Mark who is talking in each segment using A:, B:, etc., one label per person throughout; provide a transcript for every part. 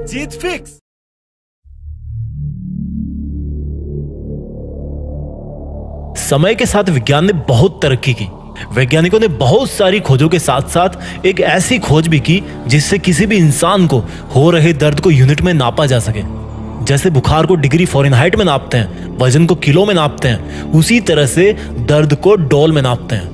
A: जीत fix. समय के साथ विज्ञान ने बहुत तरक्की की। वैज्ञानिकों ने बहुत सारी खोजों के साथ साथ एक ऐसी खोज भी की जिससे किसी भी इंसान को हो रहे दर्द को यूनिट में नापा जा सके। जैसे बुखार को डिग्री फ़ारेनहाइट में नापते हैं, वजन को किलो में नापते हैं, उसी तरह से दर्द को डोल में नापते हैं।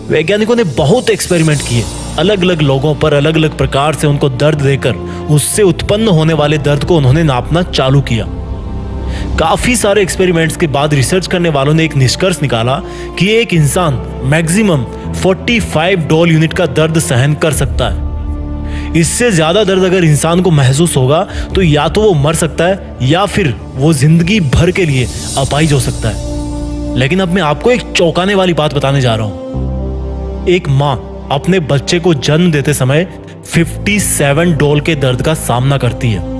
A: वैज्ञानिकों ने बहुत एक्सपेरिमेंट किए, अलग अलग लोगों पर अलग अलग प्रकार से उनको दर्द देकर उससे उत्पन्न होने वाले दर्द को उन्होंने नापना चालू किया। काफी सारे एक्सपेरिमेंट्स के बाद रिसर्च करने वालों ने एक निष्कर्ष निकाला कि एक इंसान मैक्सिमम 45 डोल यूनिट का दर्द सहन कर सकता है। इससे ज्यादा दर्द अगर इंसान को महसूस होगा तो या तो वो मर सकता है या फिर वो जिंदगी भर के लिए अपाहिज हो सकता है। लेकिन अब मैं आपको एक चौंकाने वाली बात बताने जा रहा हूं। एक माँ अपने बच्चे को जन्म देते समय 57 डोल के दर्द का सामना करती है।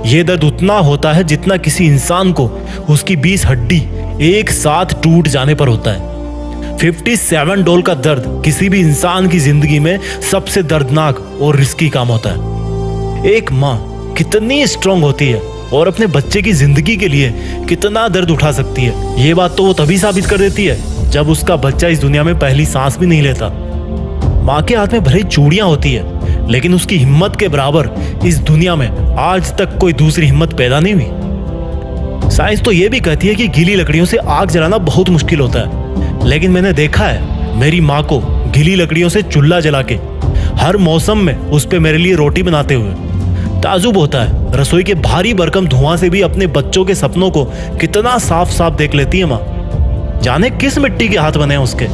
A: यह दर्द उतना होता है जितना किसी इंसान को उसकी 20 हड्डी एक साथ टूट जाने पर होता है। 57 डोल का दर्द किसी भी इंसान की जिंदगी में सबसे दर्दनाक और रिस्की काम होता है। एक माँ कितनी स्ट्रांग होती है और अपने बच्चे की जिंदगी के लिए कितना दर्द उठा सकती है, ये बात तो वो तभी साबित कर देती है जब उसका बच्चा इस दुनिया में पहली सांस भी नहीं लेता। माँ के हाथ में भले ही चूड़ियां होती है, लेकिन उसकी हिम्मत के बराबर इस दुनिया में आज तक कोई दूसरी हिम्मत पैदा नहीं हुई। साइंस तो ये भी कहती है कि गीली लकड़ियों से आग जलाना बहुत मुश्किल होता है, लेकिन मैंने देखा है मेरी माँ को गीली लकड़ियों से चूल्हा जला के हर मौसम में उस पे मेरे लिए रोटी बनाते हुए। ताजुब होता है रसोई के भारी भरकम धुआं से भी अपने बच्चों के सपनों को कितना साफ साफ देख लेती है माँ। जाने किस मिट्टी के हाथ बने हैं उसके,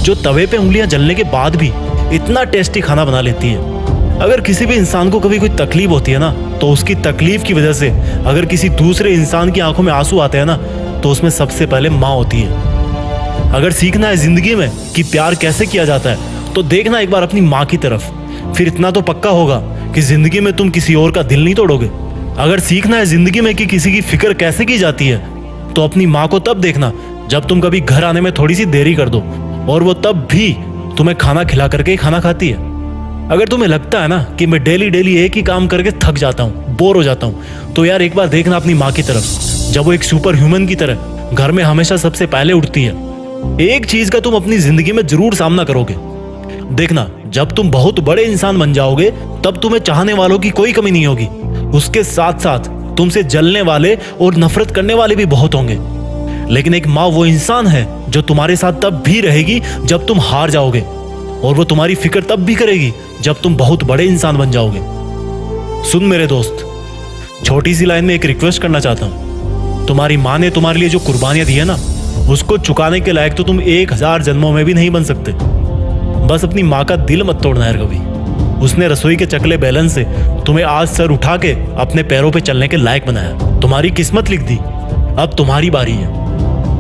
A: जो तवे पे उंगलियां जलने के बाद भी इतना टेस्टी खाना बना लेती है। अगर किसी भी इंसान को कभी कोई तकलीफ होती है ना, तो उसकी तकलीफ की वजह से अगर किसी दूसरे इंसान की आंखों में आंसू आते हैं ना, तो उसमें सबसे पहले माँ होती है। अगर सीखना है जिंदगी में कि प्यार कैसे किया जाता है, तो देखना एक बार अपनी माँ की तरफ, फिर इतना तो पक्का होगा कि जिंदगी में तुम किसी और का दिल नहीं तोड़ोगे। अगर सीखना है जिंदगी में कि किसी की फिक्र कैसे की जाती है, तो अपनी माँ को तब देखना जब तुम कभी घर आने में थोड़ी सी देरी कर दो, और वो तब भी तुम्हें खाना खिला करके खाना खाती है। अगर तुम्हें लगता है ना कि मैं डेली डेली एक ही काम करके थक जाता हूँ, बोर हो जाता हूँ, तो यार एक बार देखना अपनी माँ की तरफ, जब वो एक सुपर ह्यूमन की तरह घर में हमेशा सबसे पहले उठती है। एक चीज का तुम अपनी जिंदगी में जरूर सामना करोगे। देखना, जब तुम बहुत बड़े इंसान बन जाओगे तब तुम्हें चाहने वालों की कोई कमी नहीं होगी। उसके साथ साथ तुमसे जलने वाले और नफरत करने वाले भी बहुत होंगे। लेकिन एक माँ वो इंसान है जो तुम्हारे साथ तब भी रहेगी जब तुम हार जाओगे, और वो तुम्हारी फिक्र तब भी करेगी जब तुम बहुत बड़े इंसान बन जाओगे। सुन मेरे दोस्त, छोटी सी लाइन में एक रिक्वेस्ट करना चाहता हूं। तुम्हारी माँ ने तुम्हारे लिए जो कुर्बानियां दी है ना, उसको चुकाने के लायक तो तुम 1000 जन्मों में भी नहीं बन सकते। बस अपनी माँ का दिल मत तोड़ना यार कभी। उसने रसोई के चकले बैलेंस से तुम्हें आज सर उठा के अपने पैरों पे चलने के लायक बनाया, तुम्हारी किस्मत लिख दी। अब तुम्हारी बारी है।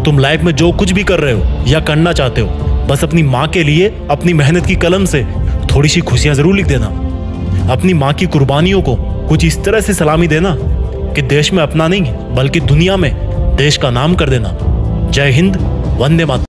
A: तुम लाइफ में जो कुछ भी कर रहे हो या करना चाहते हो, बस अपनी माँ के लिए अपनी मेहनत की कलम से थोड़ी सी खुशियां जरूर लिख देना। अपनी माँ की कुर्बानियों को कुछ इस तरह से सलामी देना कि देश में अपना नहीं बल्कि दुनिया में देश का नाम कर देना। जय हिंद, वंदे मातरम।